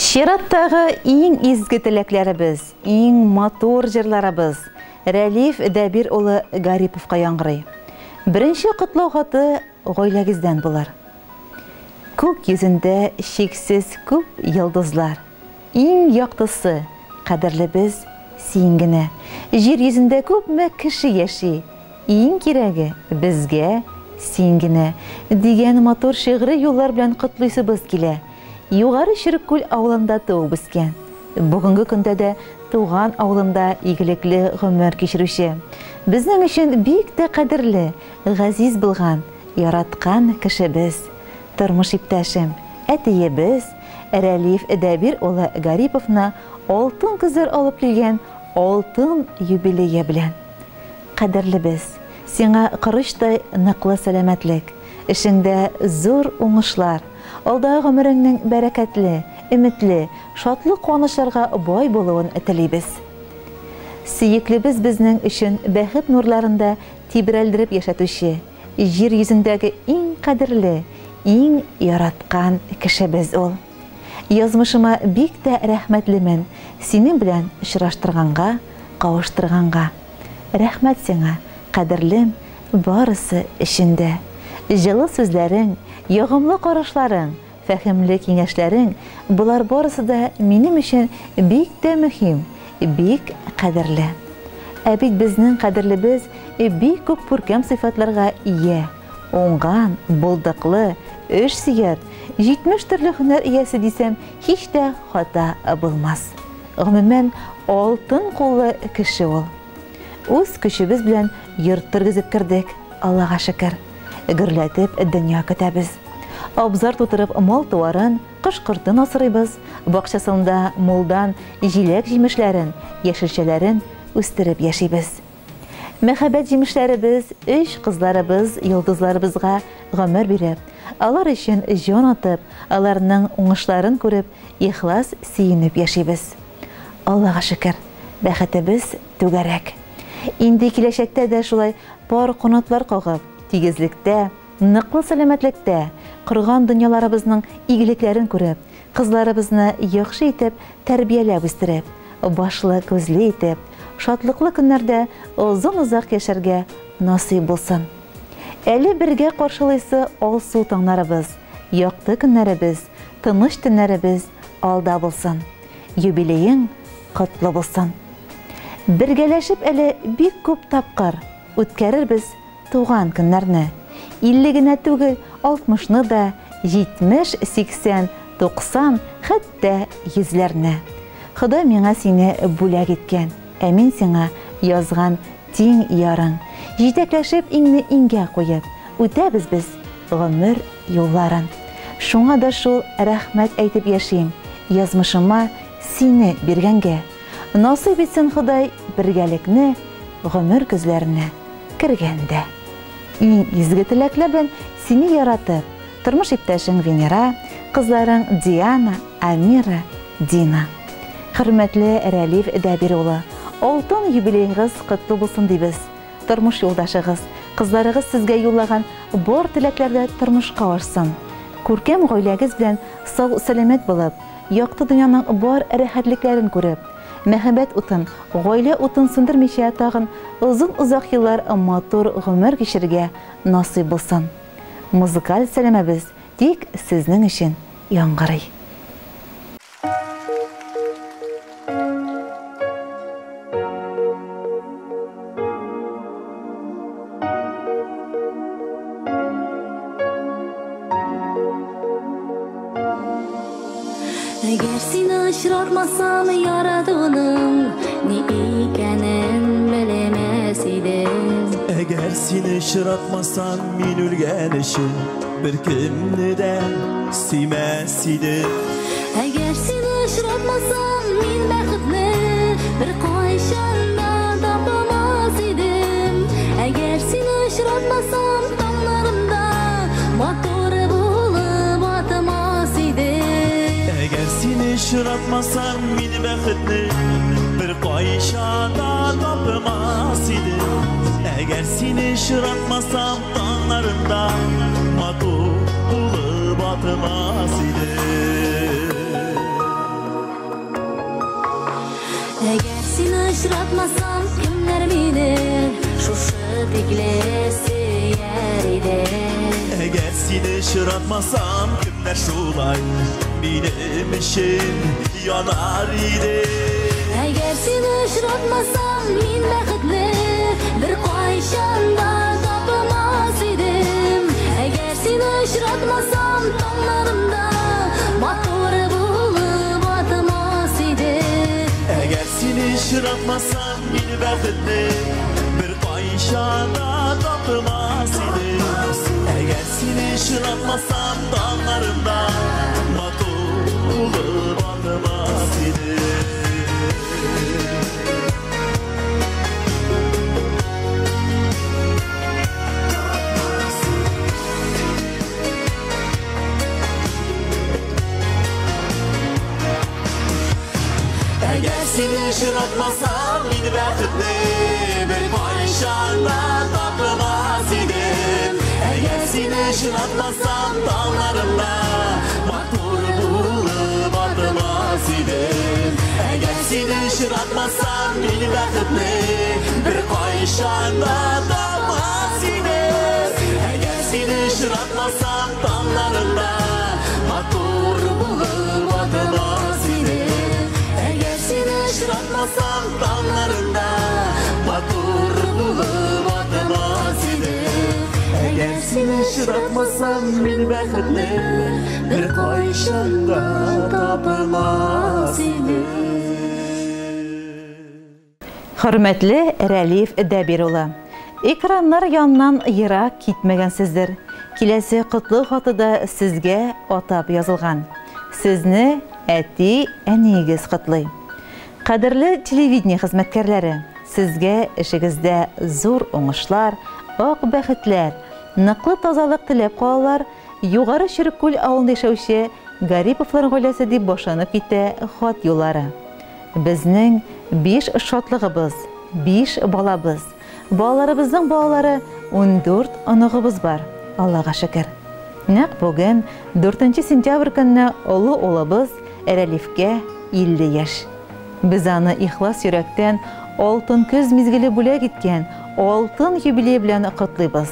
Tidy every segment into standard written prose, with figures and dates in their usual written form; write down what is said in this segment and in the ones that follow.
Шираттағы ең изгі тілеклерібіз, ең мотор жырларыбыз Рәлиф Дәбир олы Гариповқа яңғырый. Бірінші құтлау хаты ғойләгізден болар. Көк yüzінде шексіз көп йылдызлар. Ең яқтысы, қадірлі біз сингіне. Жер yüzінде көп мә кіші яши. Ең керегі бізге сингіне. Деген мотор шиғыры юллар білән құтлыйсы біз келе. Юғары Шүріккөл ауылында туып өскен. Бүгінгі күнде де туған ауылында игілеклі ғұмыр кешіруші. Біздің үшін бик те қадірлі, ғазиз болған, яратқан кіші біз. Тұрмыш иптәшім, әтейе біз, Рәлиф Дәбир олы Гариповна алтын күзір алып келген алтын юбилейе білен. Қадірлі біз, сеңа қырыштай нықлы сәләмәтлік, ішіңді зор оңышлар, алдағы ғұмырыңның бәрәкәтлі, үмітлі, шатлы қуанышларға бай болуын тілейбіз. Сүйіклібіз біздің үшін бәхет нұрларында тибірәлдіріп яшатушы, жер yüzіндегі ең қадірлі, ең яратқан кіші біз ол. Язмышыма бик тә рәхмәтлімен сенің білән ұшыраштырғанға, қауыштырғанға. Рәхмәт сеңа, қадірлім, барысы ішінде. Жылы сөзләрің, яғымлы қарашларың, фәхімлі кеңешләрің, бұлар барысы да менің үшін бик тә мөһим, бик қадірлі. Әбит біздің қадірлі біз бик көп күркәм сыйфатларға ие. Оңған, болдықлы, өш сүйер, 70 түрлі һөнәр иясе дисәм, һич тә хата булмас. Гомумән, алтын куллы кеше ул. Үз көчебез белән йорт тергезеп кирдек, Аллага шөкер. Гөрләтеп дөнья көтәбез. Абзар тутырып мал туарын, кыш-кыртын асырыйбыз, бакчасында молдан җиләк җимешләрен, яшелчәләрен үстереп яшибез. Мәхәббәт җимешләребез, өч кызларыбыз, йолдызларыбызга гомер биреп, алар өчен җан атып, аларның уңышларын күреп, ихлас сөенеп яшибез. Аллага шөкер, бәхетебез түгәрәк. Инде киләчәктә дә шулай пар канатлар кагып, тигезлектә, ныклы сәламәтлектә, кырган дөньяларыбызның игелекләрен күреп, кызларыбызны яхшы итеп тәрбияләп үстереп, башлы күзле итеп, шатлыклы көннәрдә озын-озак яшәргә насыйп булсын. Әле бергә каршылыйсы алсу таңнарыбыз, якты көннәребез, тыныч төннәребез алда булсын. Юбилейың котлы булсын. Бергәләшеп әле бик күп тапкыр үткәрербез туган көннәрне. 50 генә түгел, 60-ны да, 70, 80, 90, хәтта 100-ләрне. Ходай миңа сине бүләк иткән, ә мин сиңа язган тиң ярың. Җитәкләшеп иңне иңгә куеп, үтәбез без гомер юлларын. Шуңа да шул рәхмәт әйтеп яшим, язмышыма сине биргәнгә. Насыйп итсен Ходай бергәлекне гомер күзләренә кергәндә. Иң изге теләкләр белән сине яратып, тормыш иптәшең Венера, кызларың Диана, Амира, Дина. Хөрмәтле Рәлиф Дәбир улы, алтын юбилейгыз котлы булсын дибез. Тормыш юлдашыгыз, кызларыгыз сезгә юллаган бар теләкләрдә тормышка ашсын. Күркәм гаиләгез белән сау-сәламәт булып, якты дөньяның бар рәхәтлекләрен күреп, мәхәббәт утын, гаилә утын сүндермичә тагын озын-узак еллар матур гомер кичерергә насыйп булсын. Музыкаль сәләмәбез тик сезнең өчен яңгырый. Əgər seni aşıratmasam yaradığının ne ikənin biləməz idim. Əgər seni aşıratmasam min ölgən işin bir kimni də sevməz idim. Əgər seni aşıratmasam min bəxtli bir qayşanda tapamaz idim. Əgər seni aşıratmasam damlarımda motor bulub atmaz idim. Əgər seni aşıratmasam min bəxtli bir qayşanda tapamaz idim. Əgər seni aşıratmasam dağlarında motor bulub atmaz idim. tiklesi yeride. Eğer seni şıratmasam kimler şulay benim için yanar idi. Eğer seni şıratmasam min bəxtli bir qayşanda tapmaz idim. Eğer seni şıratmasam tonlarımda motor bulup atmaz idim. Eğer seni şıratmasam min bəxtli bir qayşanda tapmaz idim. Eğer seni şıratmasam dağlarında motor bulup atmaz idim. Eğer seni şıratmasam yine bəxtli bir qayşanda tapmaz idim. Eğer seni şıratmasam dağlarında motor bulup atmaz idim. Eğer seni şıratmasam yine bəxtli bir qayşanda tapmaz idim. Eğer seni şıratmasam dağlarında motor bulup atmaz idim. Şıratmasam dağlarında motor bulup atmaz idim. Eğer seni şıratmasam bir bəxtli bir qayşanda tapmaz idim. Hürmetli Rəlif Dəbiroğlu, ekranlar yanından yırak gitmegensizdir. Kilesi kutlu hatıda sizge atap yazılgan. Sizni əti ənigiz kutlu. Qadirli televideniya xizmətkarları, sizge işigizde zor oңышlar, aq bəxtlər, nıqlı tazalıq tilep qalalar, yuğarı Şirikko'l avılında yaşauşu Garipovlar gailesi deb boşanıp gitti xat yolları. Bizning 5 şatlığımız, 5 balabız. Balalarımızın balaları 14 anığımız var. Allah'a şükür. Naq bugün 4 sentyabr günü ulu olabız Rəlifke 50 yaş. Biz anı ihlas yürekten altın köz mizgili bule gitken altın jubiley bilen kutlayız.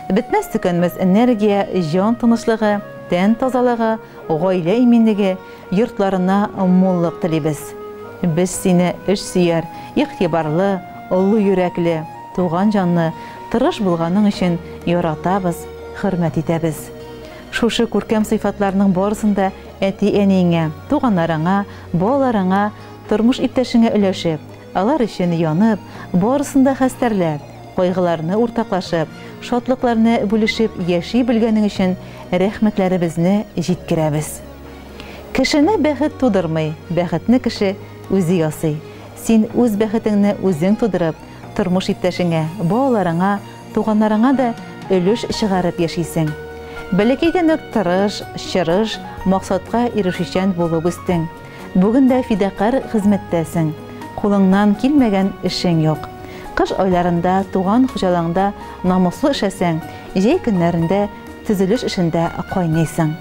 Bitmez tükenmez energiya, jan tınışlığı, ten tazalığı, gaile eminligi, yurtlarına molluk tileybiz. Biz seni iş süyer, ihtibarlı, ulu yürekli, tuğan canlı, tırış bulganın için yaratabız, hürmet etəbiz. Şuşu көркем sıfatlarının barısında əti eniğe, tuğanlarına, balalarına, turmuş ipteşine ülöşüp, alar için yanıp, barısında xəstərləb, qaygılarını ortaqlaşıp, şatlıqlarını bölüşüp yaşay bilgenin için rəhmətlərimizni jitkirəbiz. Kişini bəxit tudurmay, bəxitni kişi özü yasay. Sen öz bəxitini özün tudurup, turmuş ipteşine, balalarına, tuğanlarına da ülüş çıgarıp yaşaysın. Bələkeydən öktürüş, şırış, maqsadqa erişişən bolup üstün. Bugün de fidakar hizmettesin. Kulundan kilmegen işin yok. Kış aylarında, tuğan hocalarında namuslu işesen, jey günlerinde tüzülüş işinde qaynaysan.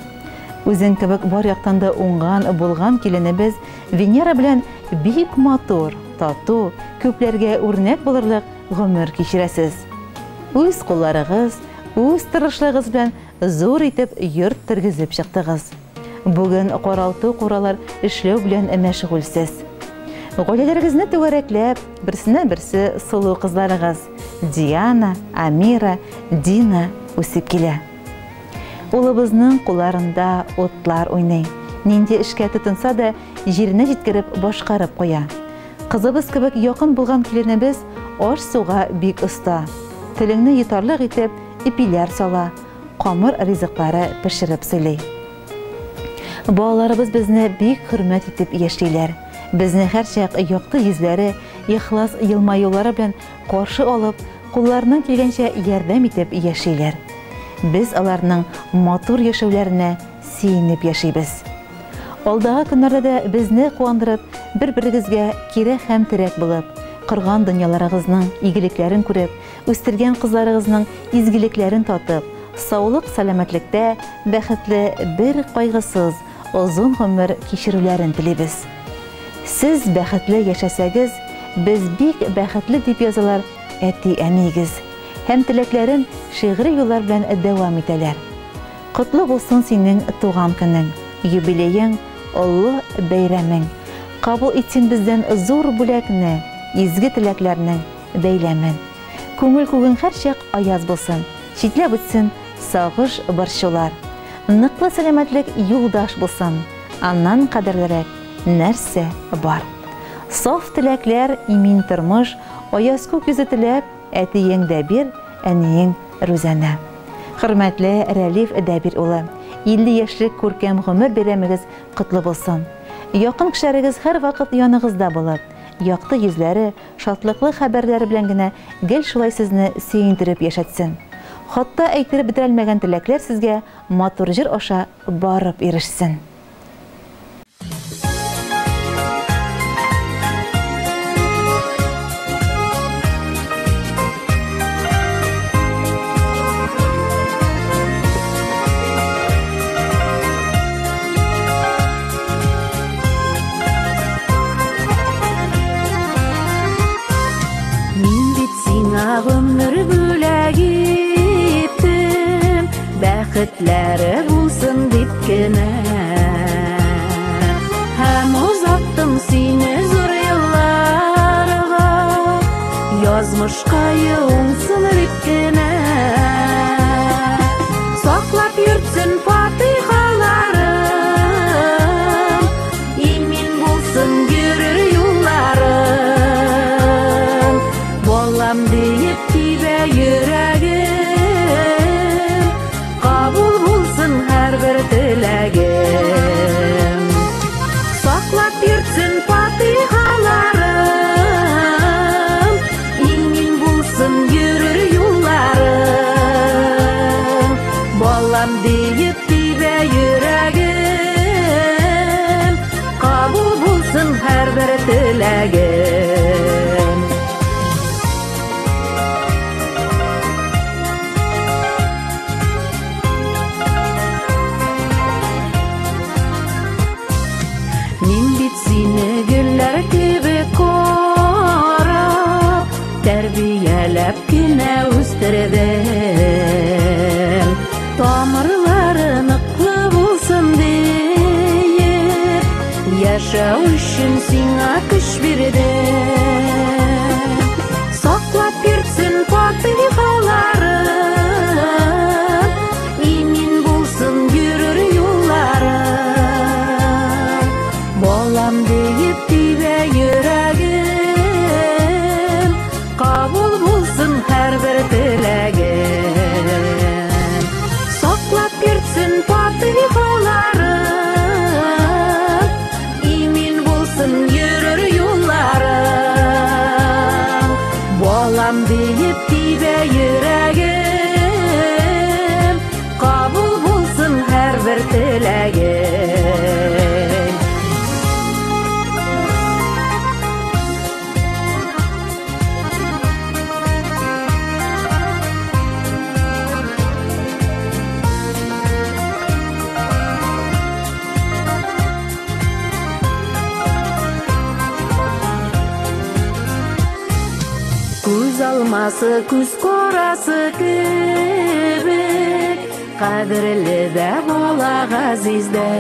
Özün kibik bar yaqtanda oңған bolgan kilinimiz Venera bilen büyük motor, tatu, köplerge örnek bulurluk gümür keçiresiz. Öz kollarıgız, öz tırışlığız bilen zor etip yurt tirgizip çıktığız. Bugün qoraltı qoralar işlew bilen meşgulsiz. Gailelerigizni töwereklep, birsine-birsi sulu kızlarıgız Diana, Amira, Dina ösüp kile. Ulubuzning qo'llarında otlar oynay. Nende ishga tutinsa da yerine jitkirib boshqarib qo'ya. Qizimiz kibik yaqin bo'lgan kelinimiz osh suvga bek usta. Tilingni yetarli etib ipilar sola, qamir rizqlari pishirib so'lay. Balalarımız bizni büyük hürmet etip yaşaylar. Bizni her şey yoqti yüzleri, ihlas yılmayuları bilen qarşı alıp, qo'llaridan kelgancha yordam etip yaşaylar. Biz alarning motor yaşavlarına siyinib yaşaybiz. Alдағы kunlarda da bizni quvandırıp, bir-birimizga kerak ham tirak bo'lib, qirg'an dunyolarigizning igiliklerin ko'rib, o'stirgan qizlarigizning izgiliklerin tatib, sog'lik salomatlikda baxtli bir qayg'isiz uzun ömür kechiruvlarini tilaymiz. Siz baxtli yaşasangiz, biz bek baxtli deb yozalar әти әмейгіз. һәм теләкләрен шигъри юллар белән дәвам итәләр. Котлы булсын синең туган көнең, юбилеең, олы бәйрәмең. Кабул итсен бездән зур бүләкне, изге теләкләрнең бәйләмен. Күңел күгең һәр чак аяз булсын, читләп үтсен сагыш борчулар. Ныклы сәламәтлек юлдаш булсын, аннан кадерлерәк нәрсә бар. Саф теләкләр, имин тормыш, аяз күк йөзе теләп, әтиең Дәбир, әниең Рүзәнә. Хөрмәтле Рәлиф Дәбир улы, 50 яшьлек күркәм гомер бәйрәмегез котлы булсын. Якын кешеләрегез һәр вакыт яныгызда булып, якты йөзләре, шатлыклы хәбәрләре белән генә гел шулай сезне сөендереп яшәтсен. Хатта әйтеп бетерелмәгән теләкләр сезгә матур җыр аша барып ирешсен. Ömür bülek ettim, bәхетләре булсын дип кенә. Һәм узаттым сине зур елларга, язмышка юлсын дип кенә. Саклап йөртсен фатихаларым, имин булсын йөрер юлларым. Балам deyip тибә йөрәгем, кабул булсын һәр бер теләгем. Саклап йөртсен фатихаларым, имин булсын йөрер юлларым. Балам deyip тибә йөрәгем, кабул булсын һәр бер теләгем. Güller gibi korap, terbiyelep kine üstürdüm. Tamirları nıklı bulsun deyip, yaşa üçün sina kış birdim. Saklap yürtsün fatihalarım, imin bulsun yürür yollarım. Bolam deyip tibə yüreğim, kabul bulsun her bir diləgim. Saklap yürtsün fatihalarım, imin bulsun yürür yollarım. Bolam deyip tibə yüreğim, kabul bulsun her bir diləgim. Күз алмасы, күз корасы кебек, кадірлі дә бола ғазизді.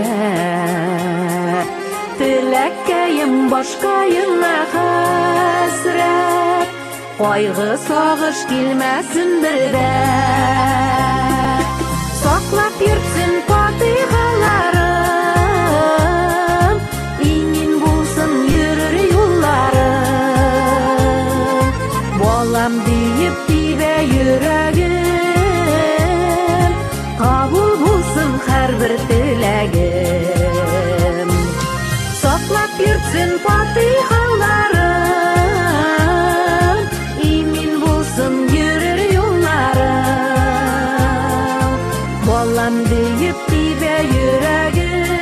Тіләккәйім башкайына хәсрәт, кайгы сагыш килмәсен бердә. Саклап йөртсен фатихаларым, имин булсын йөрер юлларым. Балам deyip tibə yüreğim, kabul bulsun her bir diləgim. Saklap yürtsün fatihalarım, imin bulsun yürür yollarım. Balam deyip tibə yüreğim,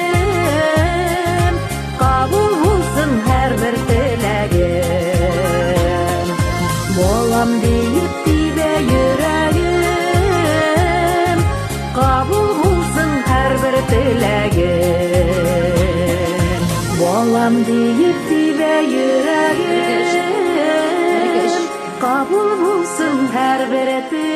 kabul bulsun her bir diləgim. Bolam deyip tibə yüreğim, kabul bulsun her bir diləgim. Bolam deyip tibə yüreğim, kabul bulsun Her biri